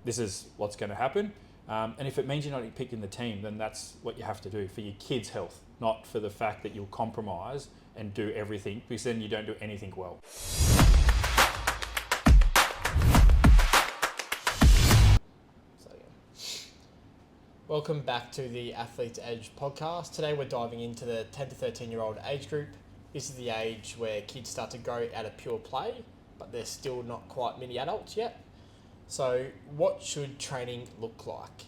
this is what's going to happen. And if it means you're not picked in the team, then that's what you have to do for your kids' health, not for the fact that you'll compromise and do everything, because then you don't do anything well. Welcome back to the Athlete's Edge podcast. Today we're diving into the 10 to 13 year old age group. This is the age where kids start to grow out of pure play, but they're still not quite mini adults yet. So what should training look like?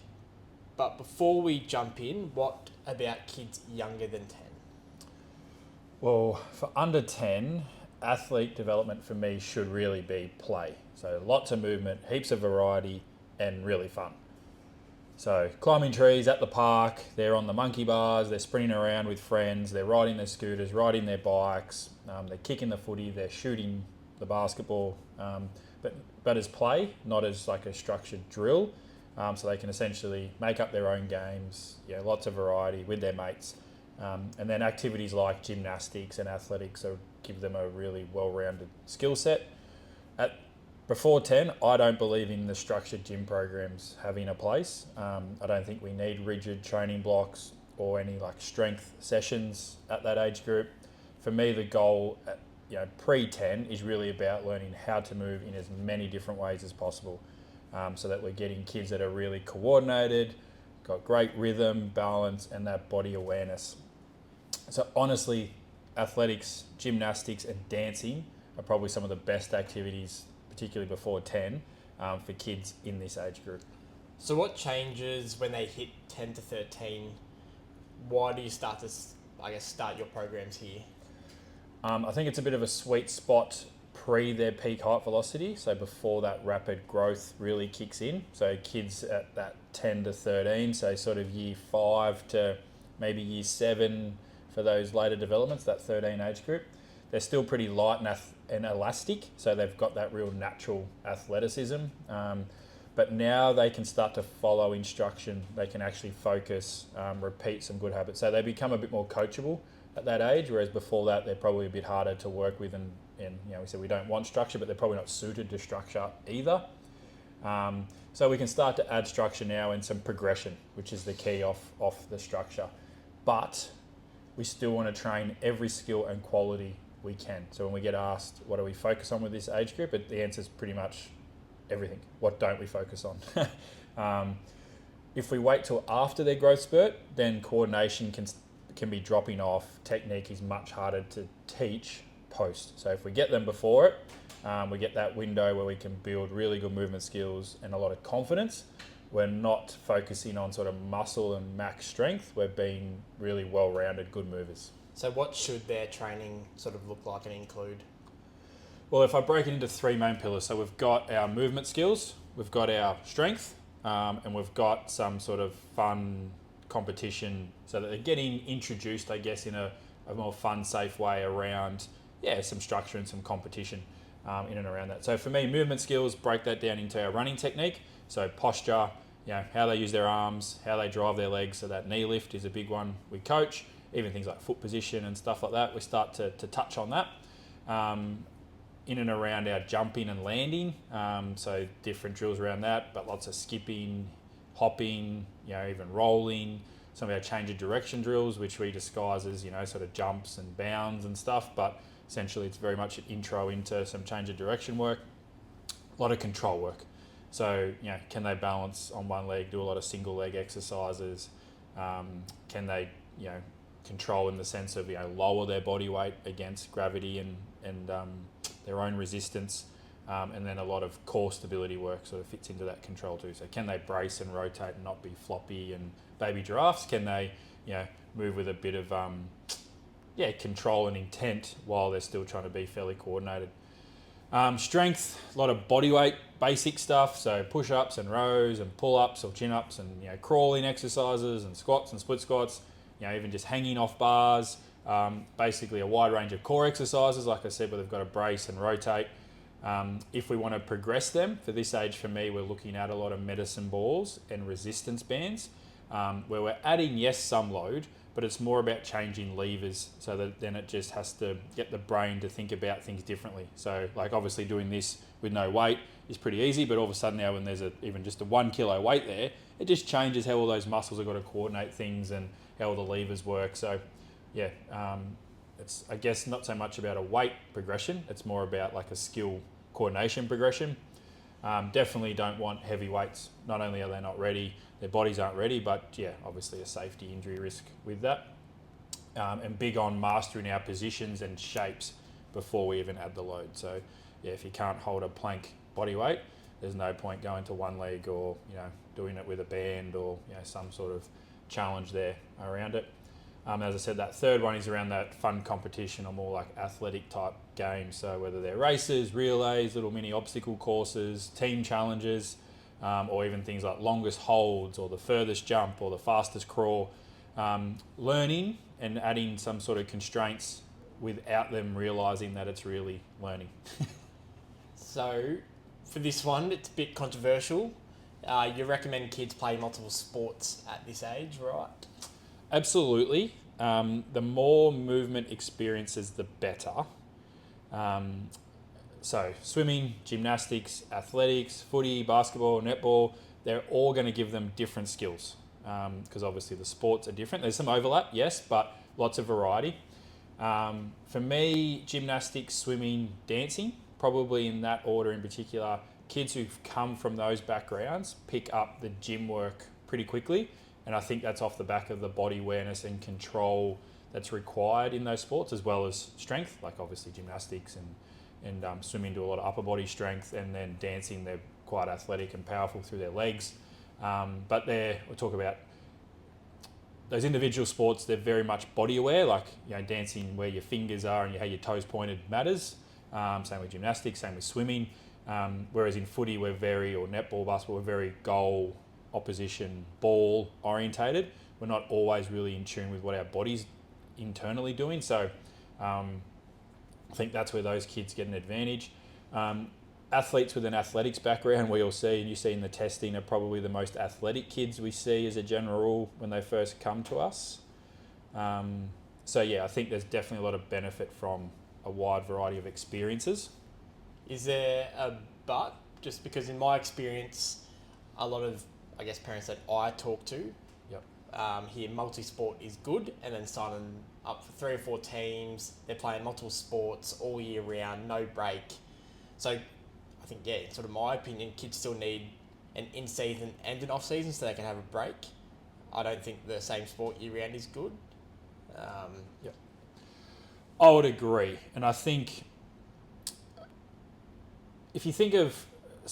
But before we jump in, what about kids younger than 10? Well, for under 10, athlete development for me should really be play. So lots of movement, heaps of variety, and really fun. So climbing trees at the park, they're on the monkey bars, they're sprinting around with friends, they're riding their scooters, riding their bikes, they're kicking the footy, they're shooting the basketball, but as play, not as like a structured drill. So they can essentially make up their own games, lots of variety with their mates. And then activities like gymnastics and athletics give them a really well-rounded skill set. Before 10, I don't believe in the structured gym programs having a place. I don't think we need rigid training blocks or any like strength sessions at that age group. For me, the goal at pre-10 is really about learning how to move in as many different ways as possible, so that we're getting kids that are really coordinated, got great rhythm, balance, and that body awareness. So honestly, athletics, gymnastics, and dancing are probably some of the best activities, particularly before 10, for kids in this age group. So what changes when they hit 10 to 13? Why do you start your programs here? I think it's a bit of a sweet spot pre their peak height velocity, so before that rapid growth really kicks in. So kids at that 10 to 13, so sort of year 5 to maybe year 7 for those later developments, that 13 age group, they're still pretty light and elastic, so they've got that real natural athleticism. But now they can start to follow instruction. They can actually focus, repeat some good habits. So they become a bit more coachable at that age, whereas before that, they're probably a bit harder to work with. And we said we don't want structure, but they're probably not suited to structure either. So we can start to add structure now and some progression, which is the key off the structure. But we still want to train every skill and quality we can. So when we get asked, what do we focus on with this age group? The answer is pretty much everything. What don't we focus on? If we wait till after their growth spurt, then coordination can be dropping off. Technique is much harder to teach post. So if we get them before it, we get that window where we can build really good movement skills and a lot of confidence. We're not focusing on sort of muscle and max strength. We're being really well-rounded, good movers. So what should their training sort of look like and include? Well, if I break it into 3 main pillars, so we've got our movement skills, we've got our strength, and we've got some sort of fun competition, so that they're getting introduced, I guess, in a more fun, safe way around, some structure and some competition in and around that. So for me, movement skills, break that down into our running technique. So posture, how they use their arms, how they drive their legs. So that knee lift is a big one we coach. Even things like foot position and stuff like that, we start to touch on that. In and around our jumping and landing, so different drills around that, but lots of skipping, hopping, even rolling. Some of our change of direction drills, which we disguise as, sort of jumps and bounds and stuff, but essentially it's very much an intro into some change of direction work. A lot of control work. So, can they balance on one leg, do a lot of single leg exercises? Can they, control in the sense of lower their body weight against gravity and their own resistance, and then a lot of core stability work sort of fits into that control too. So can they brace and rotate and not be floppy and baby giraffes? Can they move with a bit of control and intent while they're still trying to be fairly coordinated? Strength, a lot of body weight basic stuff, so push-ups and rows and pull-ups or chin-ups and crawling exercises and squats and split squats, even just hanging off bars, basically a wide range of core exercises, like I said, where they've got to brace and rotate. If we want to progress them, for this age for me, we're looking at a lot of medicine balls and resistance bands, where we're adding, some load, but it's more about changing levers so that then it just has to get the brain to think about things differently. So like obviously doing this with no weight is pretty easy, but all of a sudden now when there's even just a 1 kilo weight there, it just changes how all those muscles have got to coordinate things and how all the levers work. So yeah, it's I guess not so much about a weight progression, it's more about like a skill coordination progression. Definitely don't want heavy weights. Not only are they not ready, their bodies aren't ready, but yeah, obviously a safety injury risk with that. And big on mastering our positions and shapes before we even add the load. So yeah, if you can't hold a plank body weight, there's no point going to one leg or doing it with a band or some sort of challenge there around it. As I said, that third one is around that fun competition or more like athletic type games. So whether they're races, relays, little mini obstacle courses, team challenges, or even things like longest holds or the furthest jump or the fastest crawl, learning and adding some sort of constraints without them realising that it's really learning. So for this one, it's a bit controversial. You recommend kids play multiple sports at this age, right? Absolutely. The more movement experiences, the better. So swimming, gymnastics, athletics, footy, basketball, netball, they're all going to give them different skills because obviously the sports are different. There's some overlap, yes, but lots of variety. For me, gymnastics, swimming, dancing, probably in that order in particular. Kids who've come from those backgrounds pick up the gym work pretty quickly. And I think that's off the back of the body awareness and control that's required in those sports, as well as strength, like obviously gymnastics and swimming do a lot of upper body strength, and then dancing, they're quite athletic and powerful through their legs. But we'll talk about those individual sports, they're very much body aware, like dancing where your fingers are and how your toes pointed matters. Same with gymnastics, same with swimming. Whereas in footy, or netball, basketball, we're very goal, opposition, ball orientated. We're not always really in tune with what our body's internally doing. So I think that's where those kids get an advantage. Athletes with an athletics background, we all see, and you see in the testing, are probably the most athletic kids we see as a general rule when they first come to us. So yeah, I think there's definitely a lot of benefit from a wide variety of experiences. Is there a but? Just because in my experience, a lot of parents that I talk to hear multi-sport is good, and then signing up for 3 or 4 teams, they're playing multiple sports all year round, no break. So I think, in sort of my opinion, kids still need an in-season and an off-season so they can have a break. I don't think the same sport year round is good. I would agree, and I think if you think of,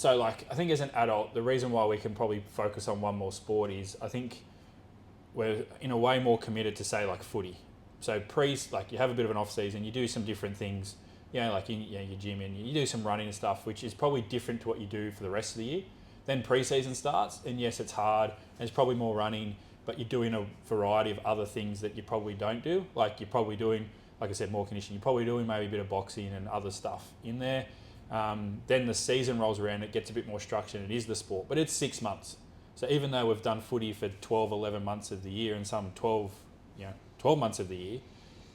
I think as an adult, the reason why we can probably focus on one more sport is I think we're in a way more committed to say like footy. So you have a bit of an off season, you do some different things, like in your gym, and you do some running and stuff, which is probably different to what you do for the rest of the year. Then pre-season starts, and yes, it's hard, and it's probably more running, but you're doing a variety of other things that you probably don't do. Like you're probably doing, like I said, more conditioning. You're probably doing maybe a bit of boxing and other stuff in there. Then the season rolls around, it gets a bit more structured, it is the sport, but it's 6 months. So even though we've done footy for 12, 11 months of the year and some 12 months of the year,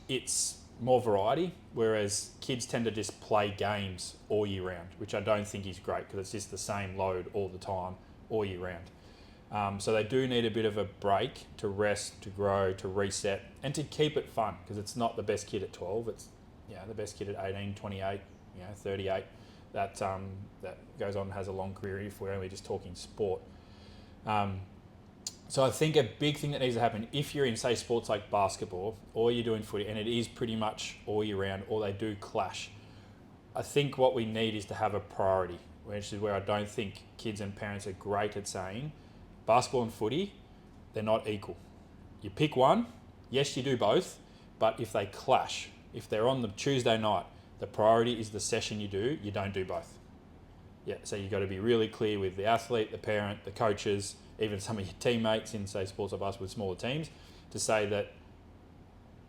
it's more variety, whereas kids tend to just play games all year round, which I don't think is great because it's just the same load all the time, all year round. So they do need a bit of a break to rest, to grow, to reset, and to keep it fun, because it's not the best kid at 12, it's the best kid at 18, 28, 38, that goes on and has a long career if we're only just talking sport. So I think a big thing that needs to happen, if you're in, say, sports like basketball, or you're doing footy, and it is pretty much all year round, or they do clash, I think what we need is to have a priority, which is where I don't think kids and parents are great at saying, basketball and footy, they're not equal. You pick one, yes, you do both, but if they clash, if they're on the Tuesday night, the priority is the session you don't do both. So you've got to be really clear with the athlete, the parent, the coaches, even some of your teammates in, say, sports or basketball with smaller teams, to say that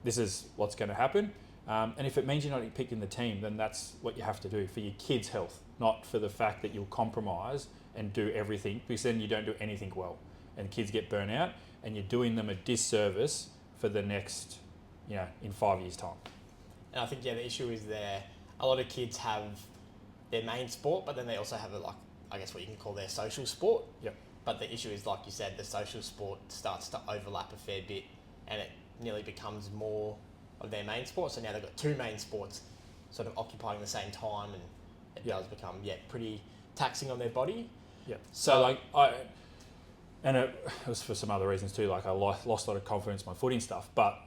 this is what's going to happen. And if it means you're not picking the team, then that's what you have to do for your kids' health, not for the fact that you'll compromise and do everything, because then you don't do anything well. And kids get burnt out, and you're doing them a disservice for the next, in 5 years' time. And I think, the issue is a lot of kids have their main sport, but then they also have what you can call their social sport. Yep. But the issue is, like you said, the social sport starts to overlap a fair bit, and it nearly becomes more of their main sport. So now they've got two main sports sort of occupying the same time, and it does become pretty taxing on their body. Yeah. And it was for some other reasons too. Like I lost a lot of confidence in my footing stuff, but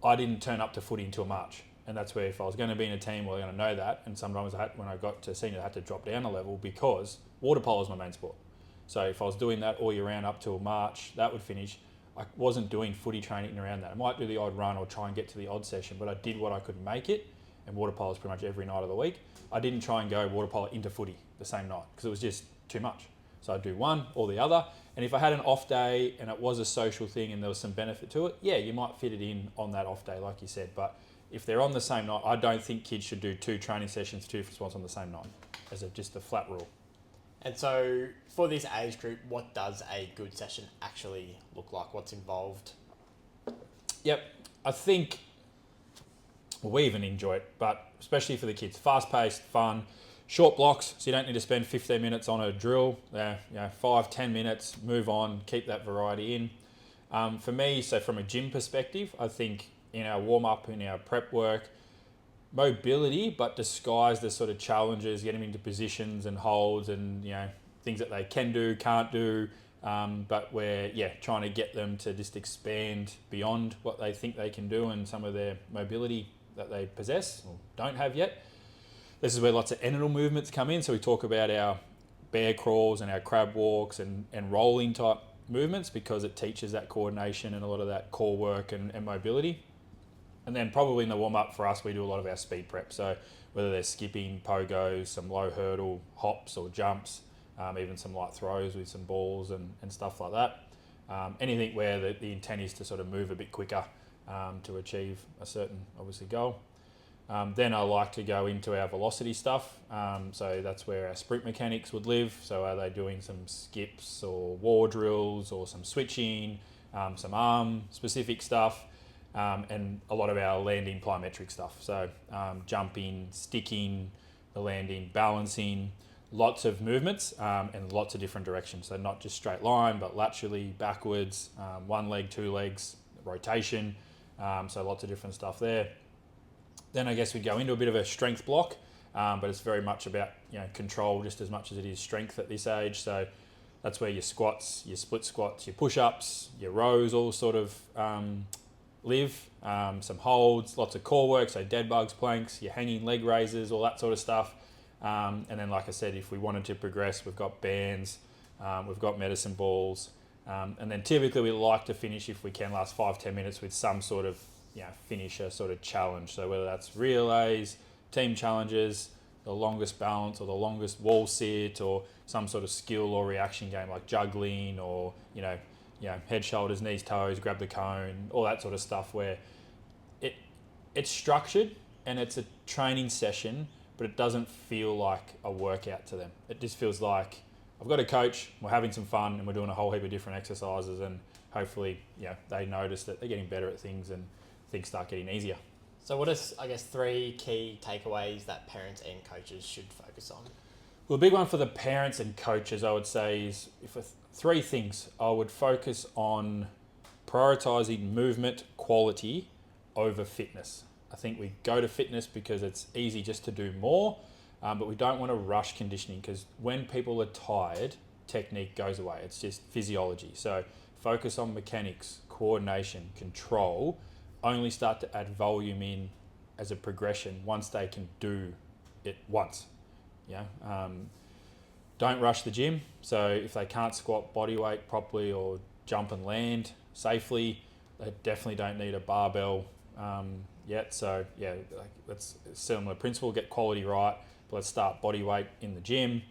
I didn't turn up to footy until March. And that's where if I was going to be in a team, we were going to know that. And sometimes when I got to senior, I had to drop down a level because water polo is my main sport. So if I was doing that all year round up till March, that would finish. I wasn't doing footy training around that. I might do the odd run or try and get to the odd session, but I did what I could make it. And water polo is pretty much every night of the week. I didn't try and go water polo into footy the same night because it was just too much. So I'd do one or the other. And if I had an off day and it was a social thing and there was some benefit to it, you might fit it in on that off day, like you said. But if they're on the same night, I don't think kids should do 2 training sessions, 2 sports on the same night, as just a flat rule. And so for this age group, what does a good session actually look like? What's involved? Yep. I think we even enjoy it, but especially for the kids, fast-paced, fun, short blocks, so you don't need to spend 15 minutes on a drill. 5-10 minutes, move on, keep that variety in. For me, so from a gym perspective, I think in our warm-up, in our prep work, mobility, but disguised as sort of challenges, getting them into positions and holds and, things that they can do, can't do, but we're, trying to get them to just expand beyond what they think they can do and some of their mobility that they possess or don't have yet. This is where lots of entinal movements come in. So we talk about our bear crawls and our crab walks and rolling type movements because it teaches that coordination and a lot of that core work and mobility. And then probably in the warm-up for us, we do a lot of our speed prep. So whether they're skipping, pogos, some low hurdle hops or jumps, even some light throws with some balls and stuff like that. Anything where the intent is to sort of move a bit quicker to achieve a certain, obviously, goal. Then I like to go into our velocity stuff. So that's where our sprint mechanics would live. So are they doing some skips or war drills or some switching, some arm specific stuff, and a lot of our landing plyometric stuff. So jumping, sticking, the landing, balancing, lots of movements and lots of different directions. So not just straight line, but laterally, backwards, one leg, 2 legs, rotation. So lots of different stuff there. Then I guess we go into a bit of a strength block, but it's very much about control just as much as it is strength at this age. So that's where your squats, your split squats, your push-ups, your rows all sort of live. Some holds, lots of core work, so dead bugs, planks, your hanging leg raises, all that sort of stuff. And then, like I said, if we wanted to progress, we've got bands, we've got medicine balls, and then typically we like to finish, if we can, last 5-10 minutes with some sort of finisher sort of challenge. So whether that's relays, team challenges, the longest balance or the longest wall sit, or some sort of skill or reaction game like juggling or head, shoulders, knees, toes, grab the cone, all that sort of stuff where it's structured and it's a training session, but it doesn't feel like a workout to them. It just feels like I've got a coach, we're having some fun, and we're doing a whole heap of different exercises, and hopefully they notice that they're getting better at things and things start getting easier. So what are, 3 key takeaways that parents and coaches should focus on? Well, the big one for the parents and coaches, I would say, is 3 things. I would focus on prioritising movement quality over fitness. I think we go to fitness because it's easy just to do more, but we don't want to rush conditioning because when people are tired, technique goes away. It's just physiology. So focus on mechanics, coordination, control. Only start to add volume in as a progression once they can do it once. Don't rush the gym. So if they can't squat body weight properly or jump and land safely, they definitely don't need a barbell yet. So that's a similar principle. Get quality right, but let's start body weight in the gym.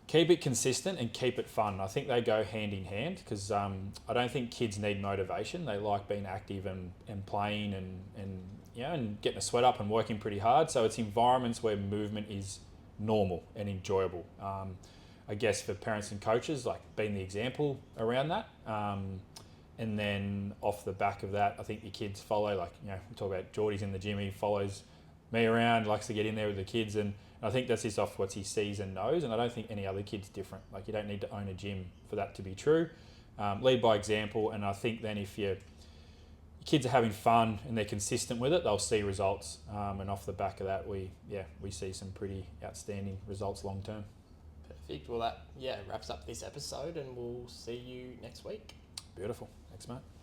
Keep it consistent and keep it fun. I think they go hand in hand because I don't think kids need motivation. They like being active and playing and getting a sweat up and working pretty hard. So it's environments where movement is normal and enjoyable. I guess for parents and coaches, like being the example around that. And then off the back of that, I think your kids follow. Like, you know, we talk about Geordie's in the gym. He follows me around, likes to get in there with the kids, and I think that's just off what he sees and knows. And I don't think any other kid's different. Like, you don't need to own a gym for that to be true. Lead by example, and I think then if your kids are having fun and they're consistent with it, they'll see results. And off the back of that, we see some pretty outstanding results long term. Perfect. Well, that wraps up this episode, and we'll see you next week. Beautiful. Thanks, mate.